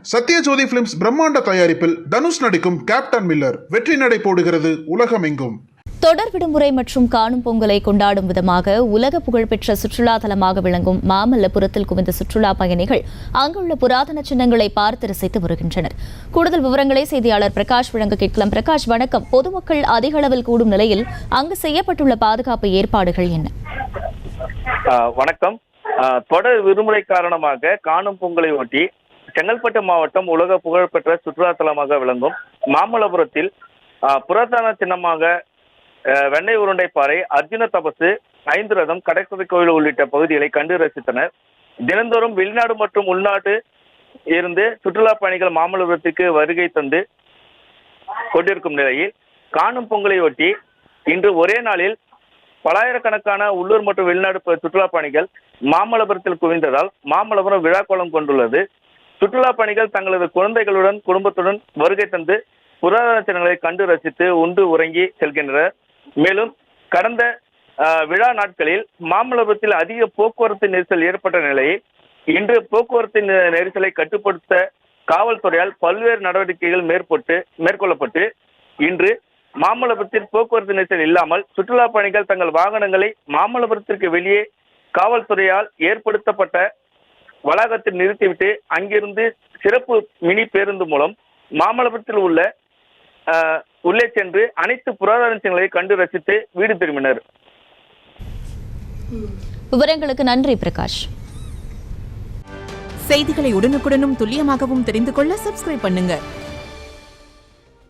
Sathyajothi films பிரம்மாண்ட தயாரிப்பில் தனுஷ் நடிக்கும் கேப்டன் மில்லர் வெற்றி நடை போடுகிறது உலகமெங்கும். தொடர் விடுமுறை மற்றும் காணும் பொங்கலை கொண்டாடும் விதமாக உலக புகழ்பெற்ற சுற்றுலா தலமாக விளங்கும் மாமல்லபுரத்தில் குவிந்த சுற்றுலா பயணிகள் அங்குள்ள புராதன சின்னங்களை பார்த்து ரசித்து வருகின்றனர். கூடுதல் விவரங்களை செய்தியாளர் பிரகாஷ் வழங்க கேட்கலாம். பிரகாஷ், வணக்கம். பொதுமக்கள் அதிக அளவில் கூடும் நிலையில் அங்கு செய்யப்பட்டுள்ள பாதுகாப்பு ஏற்பாடுகள் என்ன? வணக்கம். தொடர் விடுமுறை காரணமாக காணும் பொங்கலை ஒட்டி செங்கல்பட்டு மாவட்டம் உலக புகழ்பெற்ற சுற்றுலா தலமாக விளங்கும் மாமல்லபுரத்தில் புராதன சின்னமாக வெண்ணெய் உருண்டை பாறை, அர்ஜுன தபசு, 5 ரதம், கடற்கரை கோயில் உள்ளிட்ட பகுதிகளை கண்டு ரசித்தனர். தினந்தோறும் வெளிநாடு மற்றும் உள்நாட்டு இருந்து சுற்றுலா பயணிகள் மாமல்லபுரத்துக்கு வருகை தந்து கொண்டிருக்கும் நிலையில் காணும் பொங்கலை ஒட்டி இன்று ஒரே நாளில் பலாயிரக்கணக்கான உள்ளூர் மற்றும் வெளிநாடு சுற்றுலா பயணிகள் மாமல்லபுரத்தில் குவிந்ததால் மாமல்லபுரம் விழாக்கோலம் கொண்டுள்ளது. சுற்றுலா பயணிகள் தங்களது குழந்தைகளுடன் குடும்பத்துடன் வருகை தந்து புராதன சின்னங்களை கண்டு ரசித்து உண்டு உறங்கி செல்கின்றனர். மேலும் கடந்த விழா நாட்களில் மாமல்லபுரத்தில் அதிக போக்குவரத்து நெரிசல் ஏற்பட்ட நிலையில் இன்று போக்குவரத்து நெரிசலை கட்டுப்படுத்த காவல்துறையால் பல்வேறு நடவடிக்கைகள் மேற்கொள்ளப்பட்டு இன்று மாமல்லபுரத்தில் போக்குவரத்து நெரிசல் இல்லாமல் சுற்றுலா பயணிகள் தங்கள் வாகனங்களை மாமல்லபுரத்திற்கு வெளியே காவல்துறையால் ஏற்படுத்தப்பட்ட வளாகத்தில் நிறுத்திவிட்டு அங்கிருந்து சிறப்பு மினி பேருந்து மூலம் மாமல்லபுரத்தில் உள்ளே சென்று அனைத்து புராதன சின்னங்களை கண்டு ரசித்து வீடு திரும்பினர். விவரங்களுக்கு நன்றி பிரகாஷ். செய்திகளை உடனுக்குடனும் துல்லியமாகவும் தெரிந்து கொள்ள சப்ஸ்கிரைப் பண்ணுங்க.